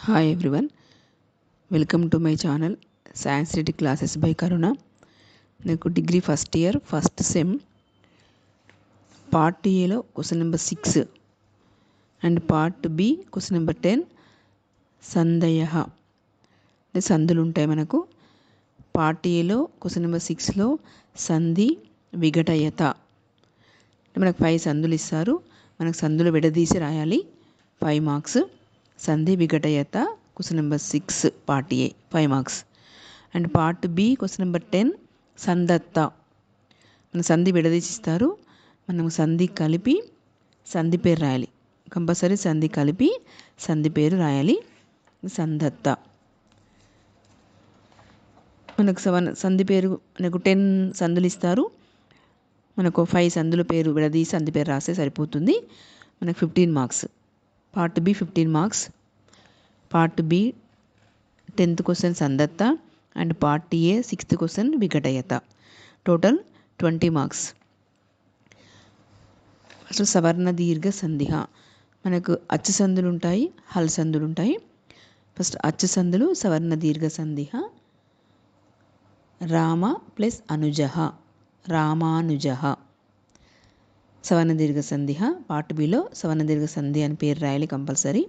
Hi everyone, welcome to my channel Sanskrit classes by Karuna. నాకు degree first year first sem part ఏలో question number 6 and part B question number 10 సందయ అంటే సందులు ఉంటాయి మనకు. పార్ట్ ఏలో క్వశ్చన్ నెంబర్ 6లో సంధి విఘటయత అంటే మనకు 5 సందులు ఇస్తారు, మనకు సందులు విడదీసి రాయాలి. 5 మార్క్స్. సంధి విఘటయత question number 6 part A 5 marks. And part B question number 10 సందత్త. మన సంధి విడదీసిస్తారు, మనం సంధి కలిపి సంధి పేరు రాయాలి. కంపల్సరీ సంధి కలిపి సంధి పేరు రాయాలి. సందత్త మనకు సంధి పేరు మనకు 10 సందులు ఇస్తారు, మనకు 5 సందుల పేరు విడదీసి సంధి పేరు రాస్తే సరిపోతుంది. మనకు 15 marks. Part B 15 marks. Part B 10th question సందత్త and part A 6th question విఘటయత. Total 20 marks. అసలు సవర్ణ దీర్ఘ సంధిహ మనకు అచ్చు సందులు ఉంటాయి, హల్ సందులు ఉంటాయి. ఫస్ట్ అచ్చు సందులు సవర్ణ దీర్ఘ సంధిహ రామ ప్లస్ అనుజః రామానుజః. సవర్ణ దీర్ఘ సంధిహ పార్ట్ బిలో సవర్ణ దీర్ఘ సంధి అని పేరు రాయాలి కంపల్సరీ.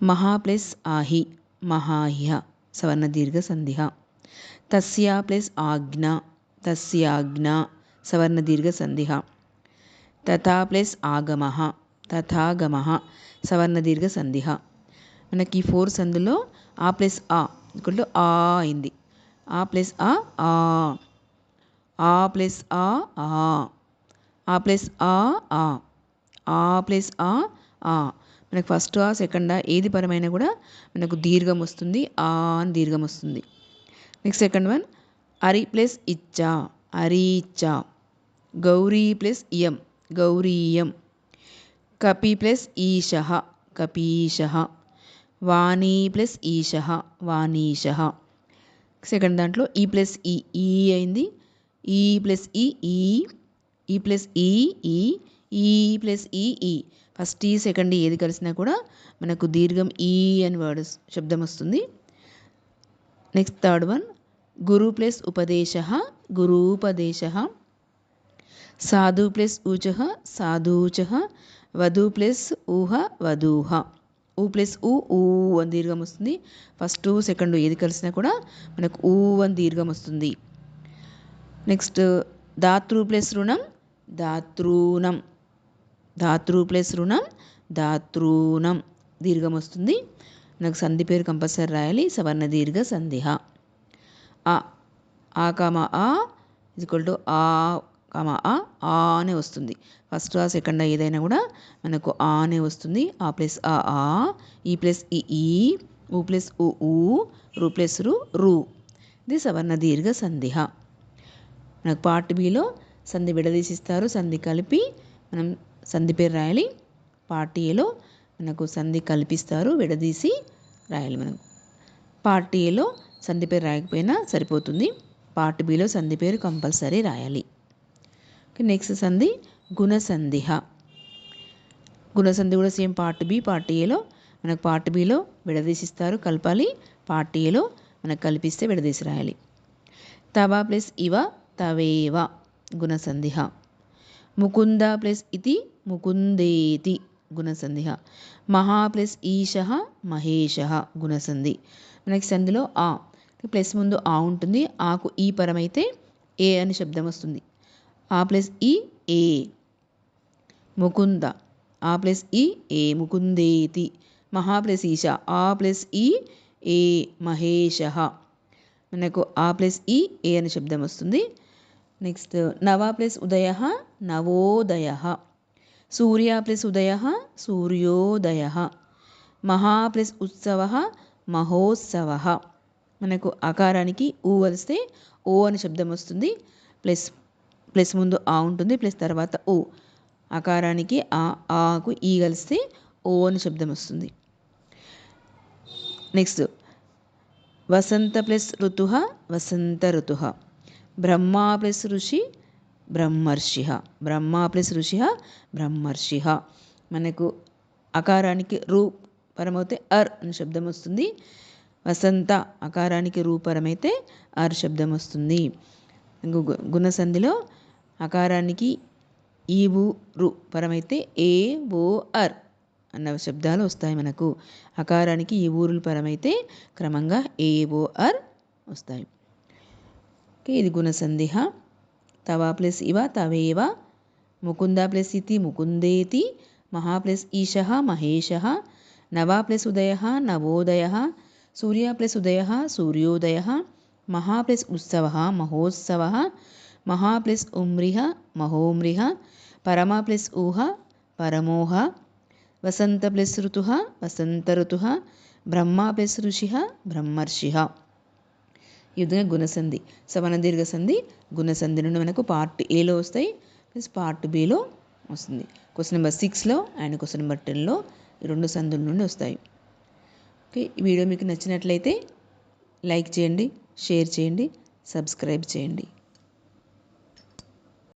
మహా ప్లస్ ఆహి మహాహ్య సవర్ణ దీర్ఘ సంధిహ. తస్య ప్లస్ ఆజ్ఞ తస్యాజ్ఞ సవర్ణ దీర్ఘ సంధిహ. తథా ప్లస్ ఆగమః తథాగమః సవర్ణ దీర్ఘ సంధిహ. మనకి 4 సందులో ఆ ప్లస్ ఆ ఈక్వల్ టు ఆ అయింది. ఆ ప్లస్ ఆ ఆ, ఆ ప్లస్ ఆ ఆ, ఆ ప్లస్ ఆ ఆ, ఆ ప్లస్ ఆ ఆ. మనకు ఫస్ట్ ఆ సెకండ్ ఆ ఏది పరమైనా కూడా మనకు దీర్ఘం వస్తుంది, ఆ అని దీర్ఘం వస్తుంది. నెక్స్ట్ సెకండ్ వన్ అరి ప్లస్ ఇచ్చా అరీచ్చా. గౌరీ ప్లస్ ఇయం గౌరీయం. కపి ప్లస్ ఈశః కపీశః. వాణి ప్లస్ ఈశః వాణీశః. సెకండ్ దాంట్లో ఈ ప్లస్ ఈ అయింది, ఈ ప్లస్ ఈ ప్లస్ ఈ ప్లస్ ఈ. ఫస్ట్ ఈ సెకండ్ ఏది కలిసినా కూడా మనకు దీర్ఘం ఈ అని వర్డ్ శబ్దం వస్తుంది. నెక్స్ట్ థర్డ్ వన్ గురు ప్లస్ ఉపదేశః గురూపదేశః. సాధు ప్లస్ ఊచః సాధూచః. వధు ప్లస్ ఊహ వధూహ. ఊ ప్లస్ ఊ అని దీర్ఘం వస్తుంది. ఫస్ట్ సెకండ్ ఏది కలిసినా కూడా మనకు ఊ అని దీర్ఘం వస్తుంది. నెక్స్ట్ దాతృ ప్లస్ రుణం దాతృనం. ధాతృ ప్లస్ రుణం దాతృనం దీర్ఘం వస్తుంది. మనకు సంధి పేరు కంపల్సరీ రాయాలి. సవర్ణ దీర్ఘ సంధిహ. ఆ కామ ఆ ఈక్వల్ టు ఆ కామ ఆ అనే వస్తుంది. ఫస్ట్ ఆ సెకండ్ ఏదైనా కూడా మనకు ఆ అనే వస్తుంది. ఆ ప్లస్ ఆ ఈ ప్లస్ ఈ ఊ ప్లస్ ఊ రు ప్లస్ రు. ఇది సవర్ణ దీర్ఘ సంధిహ. మనకు పార్ట్ బిలో సంధి విడదీసిస్తారు, సంధి కలిపి మనం సంధి పేరు రాయాలి. పార్ట్ ఏలో మనకు సంధి కల్పిస్తారు, విడదీసి రాయాలి. మనకు పార్ట్ ఏలో సంధి పేరు రాయకపోయినా సరిపోతుంది, పార్ట్ బిలో సంధి పేరు కంపల్సరీ రాయాలి. నెక్స్ట్ సంధి గుణసంధిహ. గుణసంధి కూడా సేమ్ పార్ట్ బి పార్ట్ ఏలో మనకు పార్ట్ బిలో విడదీసిస్తారు, కలపాలి. పార్ట్ ఏలో మనకు కల్పిస్తే విడదీసి రాయాలి. తవ ప్లస్ ఇవ తవేవ గుణసంధిహ. ముకుంద ప్లస్ ఇతి ముకుందేతి గుణసంధిహ. మహా ప్లస్ ఈశః మహేశః గుణసంధి. మనకి సంధిలో ఆ ప్లస్ ముందు ఆ ఉంటుంది, ఆకు ఈ పరమైతే ఏ అని శబ్దం వస్తుంది. ఆ ప్లస్ ఈ ఏ ముకుంద. ఆ ప్లస్ ఈ ఏ ముకుందేతి. మహా ప్లస్ ఈశ ఆ ప్లస్ ఈ ఏ మహేశః. మనకు ఆ ప్లస్ ఈ ఏ అని శబ్దం వస్తుంది. నెక్స్ట్ నవ ప్లస్ ఉదయః నవోదయః. సూర్య ప్లస్ ఉదయః సూర్యోదయః. మహా ప్లస్ ఉత్సవః మహోత్సవః. మనకు ఆకారానికి ఊ వలిస్తే ఓ అని శబ్దం వస్తుంది. ప్లస్ ముందు ఆ ఉంటుంది, ప్లస్ తర్వాత ఓ. ఆకారానికి ఆకు ఈ కలిస్తే ఓ అని శబ్దం వస్తుంది. నెక్స్ట్ వసంత ప్లస్ ఋతుః వసంత ఋతుః. బ్రహ్మ ప్లస్ ఋషి బ్రహ్మర్షిః బ్రహ్మ ప్లస్ ఋషిః బ్రహ్మర్షిః. మనకు ఆకారానికి రు పరమైతే అర్ అనే శబ్దం వస్తుంది. వసంత అకారానికి రు పరమైతే అర్ శబ్దం వస్తుంది. గుణసంధిలో అకారానికి ఈ ఊ రు పరమైతే ఏ ఓ అర్ అన్న శబ్దాలు వస్తాయి మనకు. అకారానికి ఈ ఊరులు పరమైతే క్రమంగా ఏ ఓ అర్ వస్తాయి. ఇది గుణసంధి. తవా ప్లస్ ఇవ తవేవ, ముకుంద ప్లస్ ఇతి ముకుందేతి, మహా ప్లస్ ఈశః మహేశః, నవా ప్లస్ ఉదయః నవోదయః, సూర్య ప్లస్ ఉదయః సూర్యోదయః, మహా ప్లస్ ఉత్సవః మహోత్సవః, మహా ప్లస్ ఉమ్రిః మహోమ్రిః, పరమ ప్లస్ ఊహ పరమోహ, వసంత ప్లస్ ఋతుః వసంత ఋతుః, బ్రహ్మ ప్లస్ ఋషిః బ్రహ్మర్షిః. ఈ విధంగా గుణసంధి, సవన దీర్ఘ సంధి గుణసంధి నుండి మనకు పార్ట్ ఏలో వస్తాయి, ప్లస్ పార్ట్ బిలో వస్తుంది. క్వశ్చన్ నెంబర్ 6లో అండ్ క్వశ్చన్ నెంబర్ 10లో ఈ 2 సంధుల నుండి వస్తాయి. ఓకే, ఈ వీడియో మీకు నచ్చినట్లయితే లైక్ చేయండి, షేర్ చేయండి, సబ్స్క్రైబ్ చేయండి.